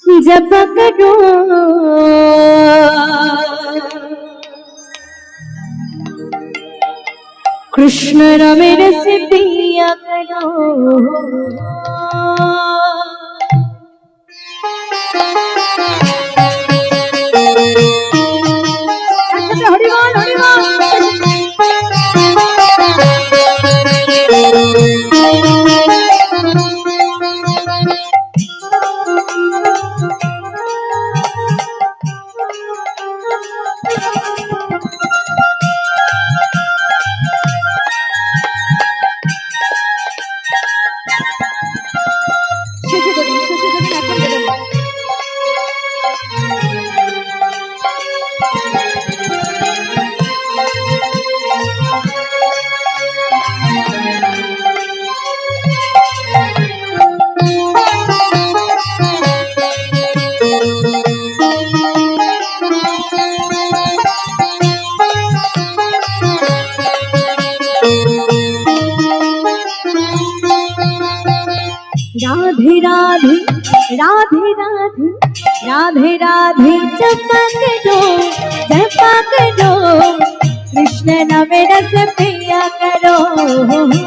जप करो कृष्ण नामे रस पिया करो। राधे राधे राधे राधे राधे राधे जपा करो जपा करो कृष्ण नाम रस पिया करो।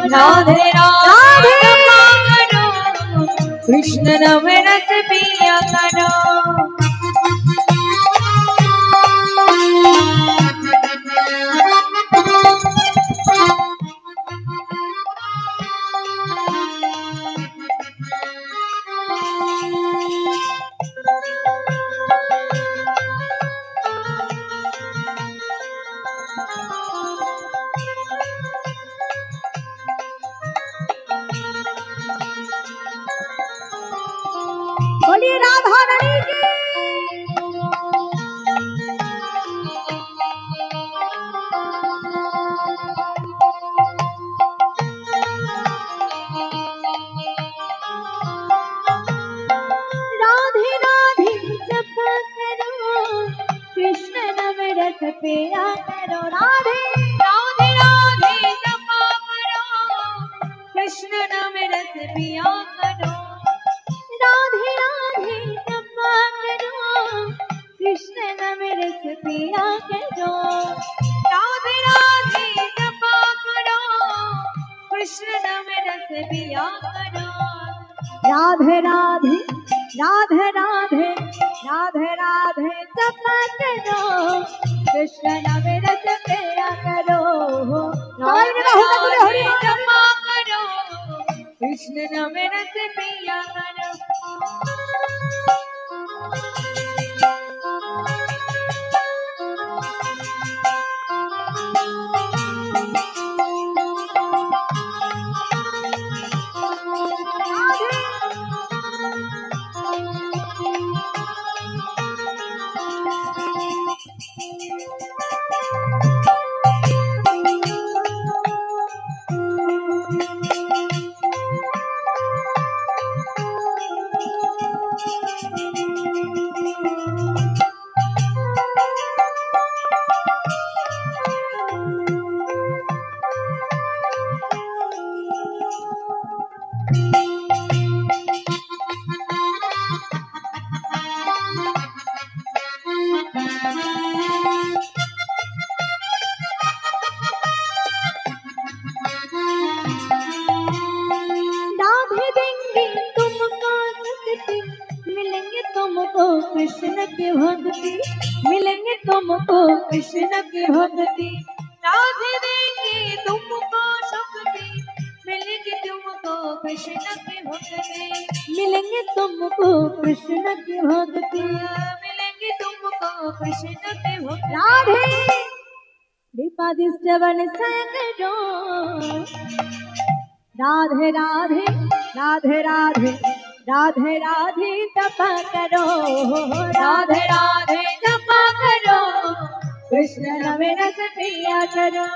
राधे राधे जपा करो कृष्ण नाम रस पिया करो। बोलिए राधा रानी की। राधे राधे जपा करो कृष्ण नाम रस पिया करो। राधे राधे राधे जपा करो कृष्ण नाम रस पिया करो। राधे राधे जपा करो कृष्ण नाम रस पिया करो। राधे राधे जपा करो कृष्ण नाम रस पिया करो। राधे राधे राधे राधे राधे राधे जपा करो कृष्ण नाम रस पिया करो। राधे राधे जपा करो कृष्ण नाम रस पिया करो। तुमको कृष्ण की भक्ति मिलेंगे तुमको कृष्ण की भक्ति। राधे देंगे तुमको शक्ति मिलेगी तुमको कृष्ण की भक्ति। मिलेंगे तुमको कृष्ण की भक्ति मिलेंगी तुमको कृष्ण की भक्ति। राधे दीपादि श्रवण करो। राधे राधे राधे राधे राधे राधे जपा करो। राधे राधे जपा करो कृष्ण नाम रस पिया करो।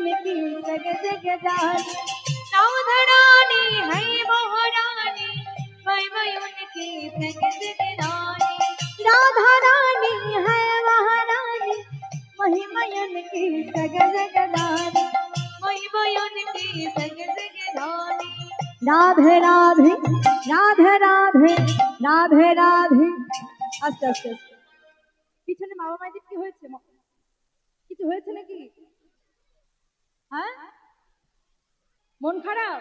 उनकी जग जग रानी। राधा रानी है महारानी, महिमा उनकी जग जग रानी। राधा रानी है महारानी, महिमा उनकी जग जग रानी। महिमा उनकी जग जग रानी। राधे राधे राधे राधे राधे राधे। আস্তে আস্তে আস্তে। পিছনে বাবা মায়েদের কি হয়েছে? কিছু হয়েছে নাকি? হ্যাঁ, মন খারাপ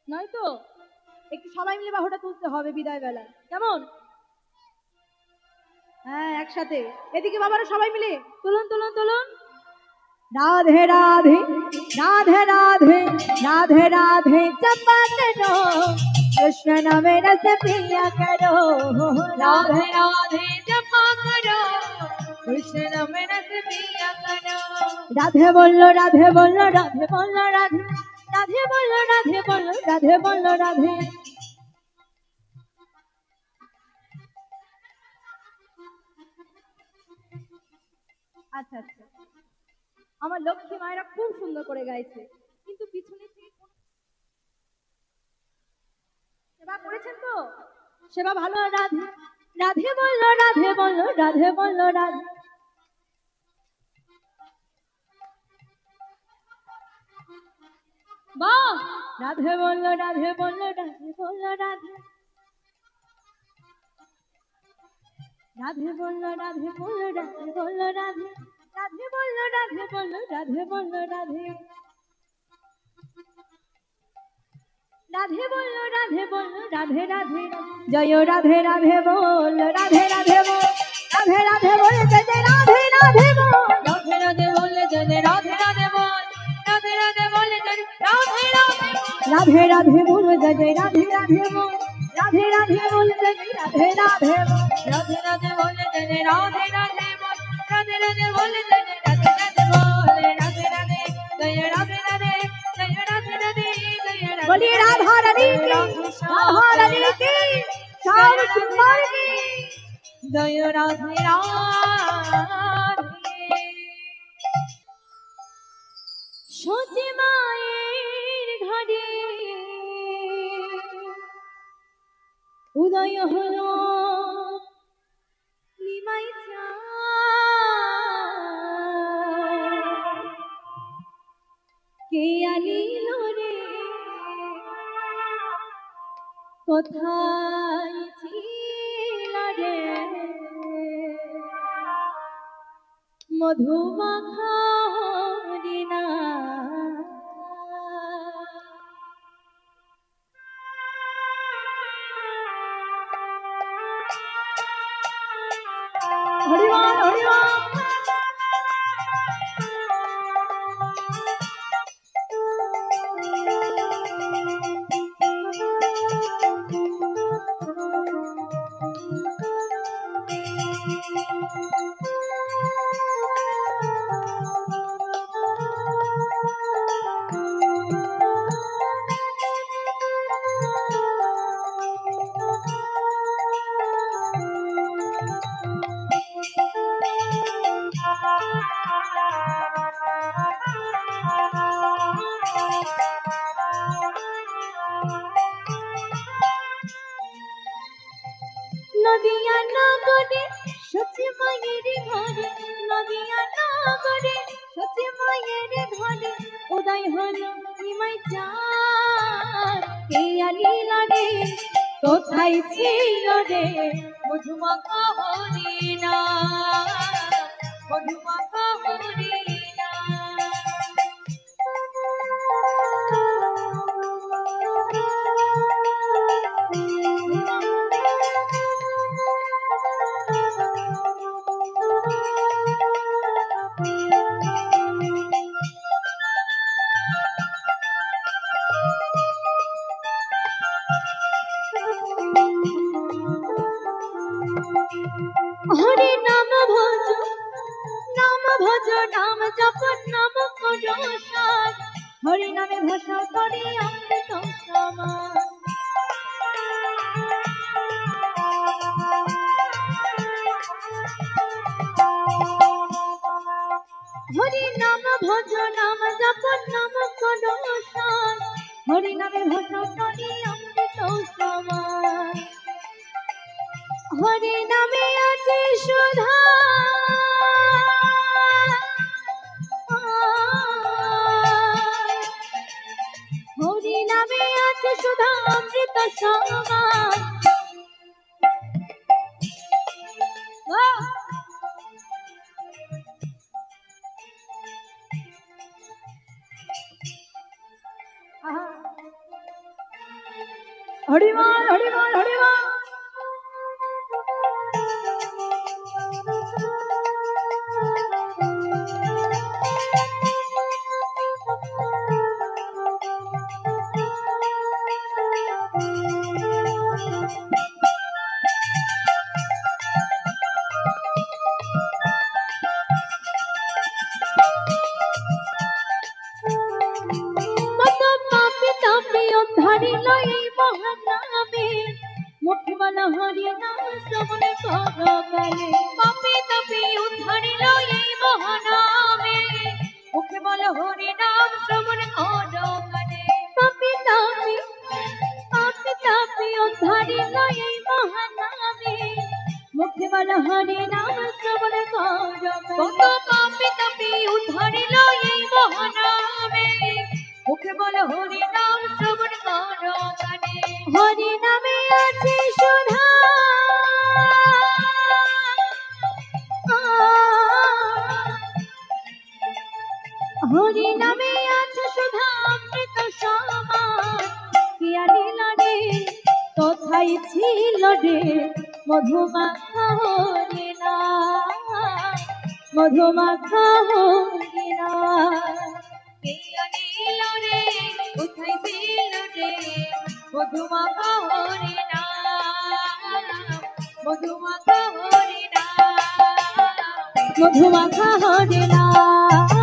নয় তো? একটু সবাই মিলে বাহুটা তুলতে হবে বিদায় বেলা, কেমন? হ্যাঁ, একসাথে। এদিকে বাবারা সবাই মিলে তুলুন তুলুন তুলুন। राधे राधे राधे राधे राधे राधे जपा करो, कृष्ण नाम रस पिया करो। राधे राधे जपा करो, कृष्ण नाम रस पिया करो। राधे बोलो राधे बोलो राधे बोलो राधे, राधे बोलो राधे बोलो राधे बोलो राधे। আচ্ছা আচ্ছা, আমার লক্ষ্মী মায়েরা খুব সুন্দর করে গাইছে, কিন্তু পিছনে সেবা করেছেন তো? সেবা ভালো। রাধে রাধে বললো রাধে বললো রাধে বললো রাধে। বাহ, রাধে বললো রাধে বললো রাধে বললো রাধে। রাধে বললো রাধে বললো রাধে বললো রাধে, রাধে বললো রাধে বললো রাধে বললো রাধে। রাধে বললো রাধে বললো রাধে রাধে, জয় রাধে রাধে বল রাধে রাধে বল, রাধে রাধে বল জয় রাধে রাধে বল। राधे राधे बोले जय राधे राधे बोल, राधे राधे बोले जय राधे राधे बोल। राधे राधे बोल जय राधे राधे बोल, राधे राधे बोल जय राधे राधे बोल। राधे राधे बोले जय राधे राधे बोल, राधे राधे बोले जय राधे राधे बोल। राधे राधे जय राधे राधे, जय राधे राधे जय राधे। बोलिए राधा रानी की, राधा रानी की, श्याम सुंदर की जय राधे राधे। সতী মায়ের ঘরে উদয় হলো নিমাই চাঁদ, কে আনিল রে কোথায় ছিল রে মধুমাখা হরিণা। হরিবল হরিবল। নদিয়া নগরে সতী মায়ের ঘরে, নদিয়া নগরে সতী মায়ের ঘরে উদয় হলো নিমাই চাঁদ, কে আনিল রে কোথায় ছিল রে মধুমাখা হরিণা, মধুমাখা হরিণা। হরে নাম ভজ নাম ভজ নাম জপ নাম করো সার, হরি নামে ভাষা করি অমৃত সমান। হরি নাম নাম ভজ নাম জপ নাম করো সার হরি নামে ভজ করি অমৃত সমান হরি নামে আছে সুধা হরি নামে আছে সুধা অমৃত সমান হরিমান হরিমান হরিমান উদ্ধারিল এই মহানামে মুখে বলা হরি নাম শ্রবণ করো কালে পাপী তাপী উদ্ধারিল এই মহানামে মুখে বল হরি নাম শ্রবণ করো কানে পাপী তাপী উদ্ধারিল এই মহানামে মুখে বলা হরি নাম শ্রবণ করো কত পাপী তাপী উদ্ধারিল এই মহানামে মুখে বল হরি নাম শ্রবণ করো কানে হরি নামে আছে সুধা হরি নামে আছে সুধা অমৃত সমান কিয়া নীলা রে কোথায় ছিল রে মধুমাখা হরি নাম মধুমাখা হরি নাম পিয়া নীল রে কোথায় ছিল রে মধুমাখা হরি নাম মধুমাখা হরি নাম মধুমাখা হরি নাম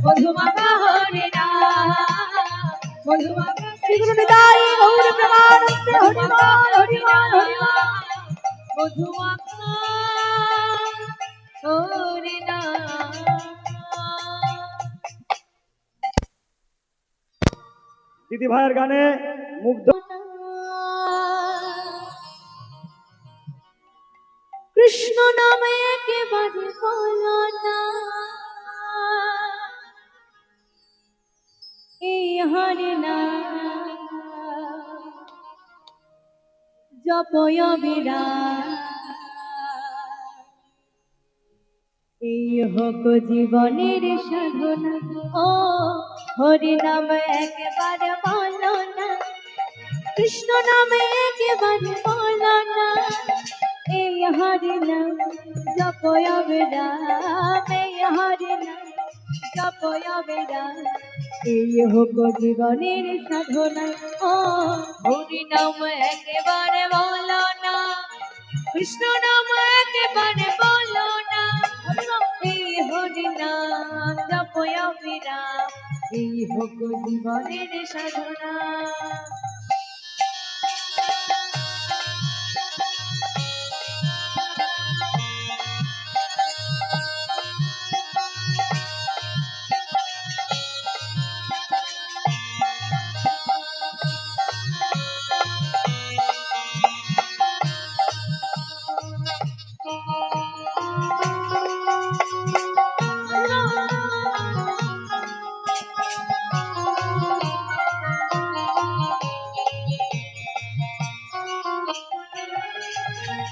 মধুমাখা হরি নাম মধুমাখা শ্রী গুরু নিতাই গৌর প্রেমানন্দে হরিমান হরিমান হরিমান মধুমাখা হরি নাম দিদি ভাইয়ের গানে মুগ্ধ কৃষ্ণ নামে একেবারে বলো না এই হরি নাম জপয় বিরাট এই হোক জীবনের সাধনা ও হরি নাম একেবারে বলো না কৃষ্ণ নামে একেবারে বলো না এই হরি নাম জপয় বিরাট এই হরি নাম জপয় বিরাট এই হোক জীবনের সাধনা ও হরি নাম একেবারে বলো না কৃষ্ণ নাম একেবারে বলো না এই হরি নাম জপয় বিরাম এই হোক জীবনের সাধনা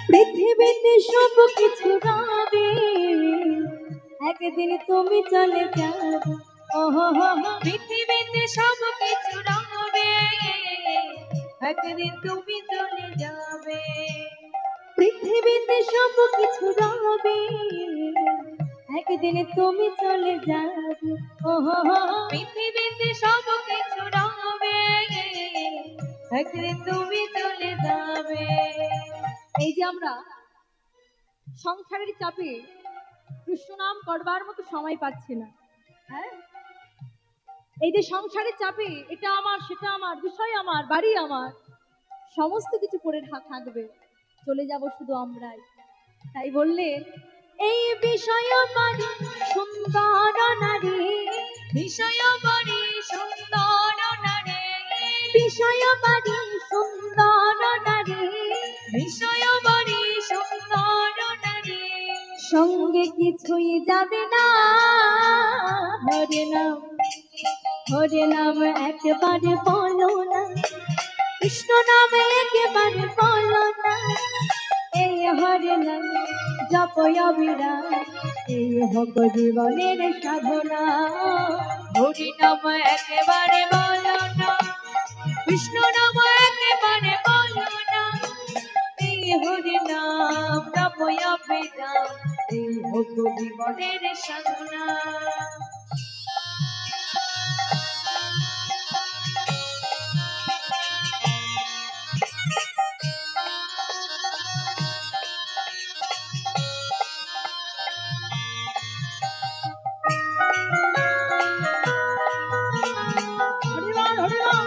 পৃথিবীতে সব কিছু রবে একদিন তুমি চলে যাবে ওহো হো হো পৃথিবীতে সব কিছু রবে একদিন তুমি চলে যাবে পৃথিবীতে সব কিছু রবে একদিন তুমি চলে যাবে ওহো হো হো পৃথিবীতে সব কিছু রবে একদিন তুমি চলে যাবে এই যে আমরা সংসারের চাপে কৃষ্ণ নাম করবার মতো সময় পাচ্ছি না হ্যাঁ এই যে সংসারের চাপে এটা আমার সেটা আমার বিষয় আমার বাড়ি আমার সমস্ত কিছু করে থাকবে চলে যাব শুধু আমরাই তাই বললেন এই বিষয় বাড়ি সুন্দর নারী, বিষয় বড়ি সুন্দর নারী, বিষয় বাড়ি সুন্দর নারী, বিষয় বড়ি সুন্দর নারী, সঙ্গে কিছুই যাবে না। হরে নাম, হরে নাম একেবারে বলো না, কৃষ্ণ নাম একেবারে বলো না। এই হরে নাম জপ অবিরাম, এই হোক জীবনের সাধনা। হরি নাম একেবারে বলো না, কৃষ্ণ নাম একেবারে বলো না, এই হরি নাম জপয় বেদাম, এই হোক জীবনের সাধনা। হরিবল হরিবল।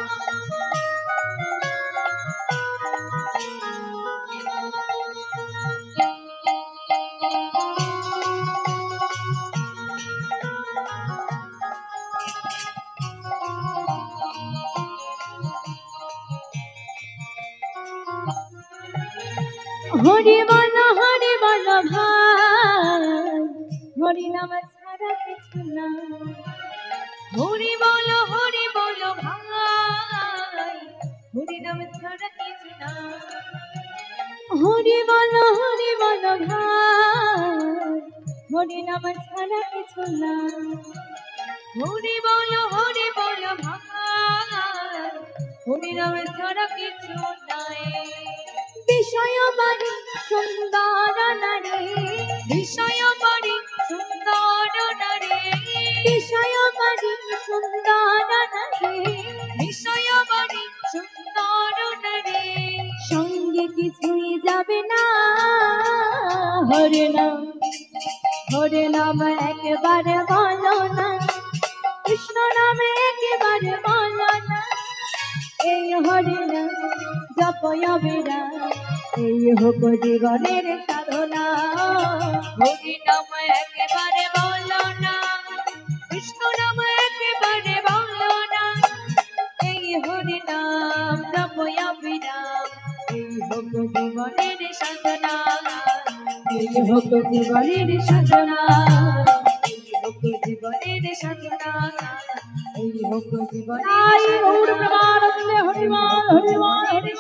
হরি বল ভাই, হরি নাম ছাড়া কিছু না। হরি বলো ভাই, হরি নাম ছাড়া কিছু না। হরি বল ভাই, হরি নাম ছাড়া কিছু না। হরি বলো ভাই, হরি নাম ছাড়া কিছু নাই। বিষয় বাড়ি সুন্দর নারী, বিষয় বড়ি সুন্দর নারী, বিষয় বাড়ি সুন্দর নারী, বিষয় বড়ি সুন্দর নারী, সঙ্গে কিছুই যাবে না। হরে নাম, হরে নাম একেবারে বলো না, কৃষ্ণ নামে একেবারে বলো না। এই হরে নাম জপ অবিরাম, এই হোক জীবনের সাধনা। হরি নাম একেবারে বলো না, কৃষ্ণ নাম একেবারে বলো না, এই হরি নাম জপয় বিরাম, এই হোক জীবনের সাধনা, এই হোক জীবনের সাধনা, এই হোক জীবনের সাধনা, এই হোক জীবনের তাই গৌর সাধনা। প্রেমানন্দে হরিবল হরিবল হরিবল।